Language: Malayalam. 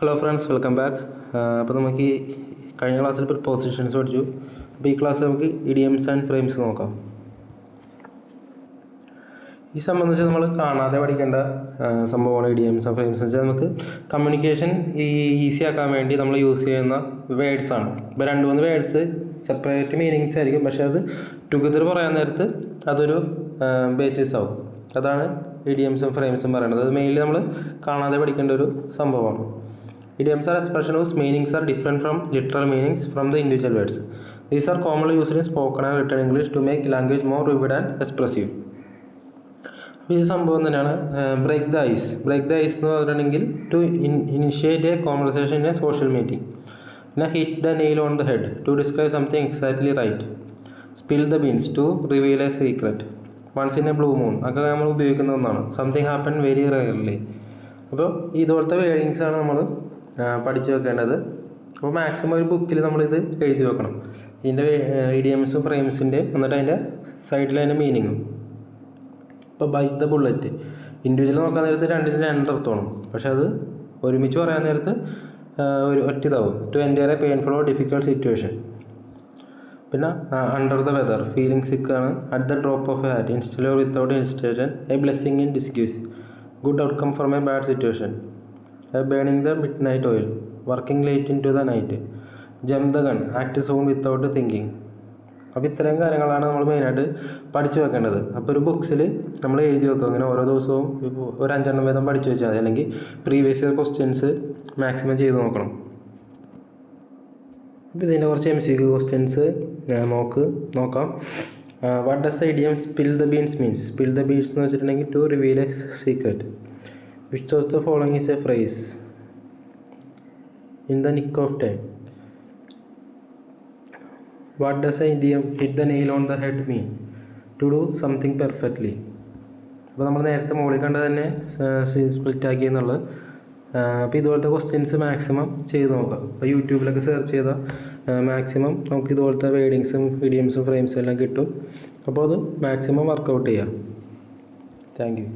Hello friends, welcome back. അപ്പോൾ നമുക്ക് ഈ കഴിഞ്ഞ ക്ലാസ്സിൽ പ്രിപ്പോസിഷൻസ് പഠിച്ചു. അപ്പോൾ ഈ ക്ലാസ്സിൽ നമുക്ക് ഇഡിയംസ് ആൻഡ് ഫ്രെയിംസ് നോക്കാം. ഈ സംബന്ധിച്ച് നമ്മൾ കാണാതെ പഠിക്കേണ്ട സംഭവമാണ് ഇഡിയംസ് ആൻഡ് ഫ്രെയിംസ്. എന്ന് വെച്ചാൽ നമുക്ക് കമ്മ്യൂണിക്കേഷൻ ഈസി ആക്കാൻ വേണ്ടി നമ്മൾ യൂസ് ചെയ്യുന്ന വേർഡ്സാണ്. ഇപ്പോൾ 2-3 വേർഡ്സ് സെപ്പറേറ്റ് മീനിങ്സ് ആയിരിക്കും, പക്ഷേ അത് ടുഗദർ പറയാൻ നേരത്ത് അതൊരു ബേസിസ് ആവും. അതാണ് ഇഡിയംസും ഫ്രെയിംസും പറയുന്നത്. അത് മെയിൻലി നമ്മൾ കാണാതെ പഠിക്കേണ്ട ഒരു സംഭവമാണ്. Idioms are expressions whose meanings are different from literal meanings from the individual words. These are commonly used in spoken and written English to make language more vivid and expressive. അപ്പോൾ ഈ സംഭവം തന്നെയാണ് break the ice. Break the ice എന്ന് പറഞ്ഞിട്ടുണ്ടെങ്കിൽ to initiate a conversation in a social meeting. പിന്നെ hit the nail on the head to describe something exactly right. Spill the beans to reveal a secret. Once in a blue moon ഒക്കെ നമ്മൾ ഉപയോഗിക്കുന്ന ഒന്നാണ്. Something happen very rarely. അപ്പോൾ ഇതുപോലത്തെ വേർഡിങ്സാണ് നമ്മൾ പഠിച്ചു വെക്കേണ്ടത്. അപ്പോൾ മാക്സിമം ഒരു ബുക്കിൽ നമ്മളിത് എഴുതി വെക്കണം, ഇതിൻ്റെ ഇഡിയംസും ഫ്രെയിംസിൻ്റെ, എന്നിട്ട് അതിൻ്റെ സൈഡിൽ അതിൻ്റെ മീനിങ്ങും. ഇപ്പോൾ ബൈറ്റ് ദ ബുള്ളറ്റ് ഇൻഡിവിജ്വൽ നോക്കാൻ നേരത്ത് രണ്ടർത്ഥമാണ്, പക്ഷെ അത് ഒരുമിച്ച് പറയാൻ നേരത്ത് ഒറ്റ ഇതാവും. To endure a painful or difficult situation. പിന്നെ അണ്ടർ ദ വെതർ, ഫീലിംഗ് സിക്കാണ്. At the drop of a hat, instantly or without hesitation, a blessing in disguise. Good outcome from a bad situation. Burning the midnight oil, working late into the night. Jump the gun, act soon without thinking. അപ്പോൾ ഇത്രയും കാര്യങ്ങളാണ് നമ്മൾ മെയിനായിട്ട് പഠിച്ചു വെക്കേണ്ടത്. അപ്പോൾ ഒരു ബുക്സിൽ നമ്മൾ എഴുതി വെക്കുക, അങ്ങനെ ഓരോ ദിവസവും ഒരു 5 വീതം പഠിച്ചു വെച്ചാൽ മതി. അല്ലെങ്കിൽ പ്രീവിയസ് ഇയർ ക്വസ്റ്റ്യൻസ് മാക്സിമം ചെയ്ത് നോക്കണം. അപ്പോൾ ഇതിൻ്റെ കുറച്ച് MCQ ക്വസ്റ്റ്യൻസ് നോക്കാം. What does the idiom spill the beans means? Spill the beans എന്ന് വെച്ചിട്ടുണ്ടെങ്കിൽ to reveal a secret. Which of the following is a phrase? In the nick of time. What does an idiom hit the nail on the head mean? To do something perfectly. അപ്പോൾ നമ്മൾ നേരത്തെ മുകളിൽ കണ്ടത് തന്നെ സ്പ്ലിറ്റ് ആക്കി എന്നുള്ളത്. അപ്പോൾ ഇതുപോലത്തെ ക്വസ്റ്റ്യൻസ് മാക്സിമം ചെയ്ത് നോക്കാം. അപ്പോൾ യൂട്യൂബിലൊക്കെ സെർച്ച് ചെയ്താൽ മാക്സിമം നമുക്ക് ഇതുപോലത്തെ വേർഡിങ്സും ഇഡിയംസും ഫ്രെയിംസും എല്ലാം കിട്ടും. അപ്പോൾ അത് മാക്സിമം വർക്കൗട്ട് ചെയ്യാം. Thank you.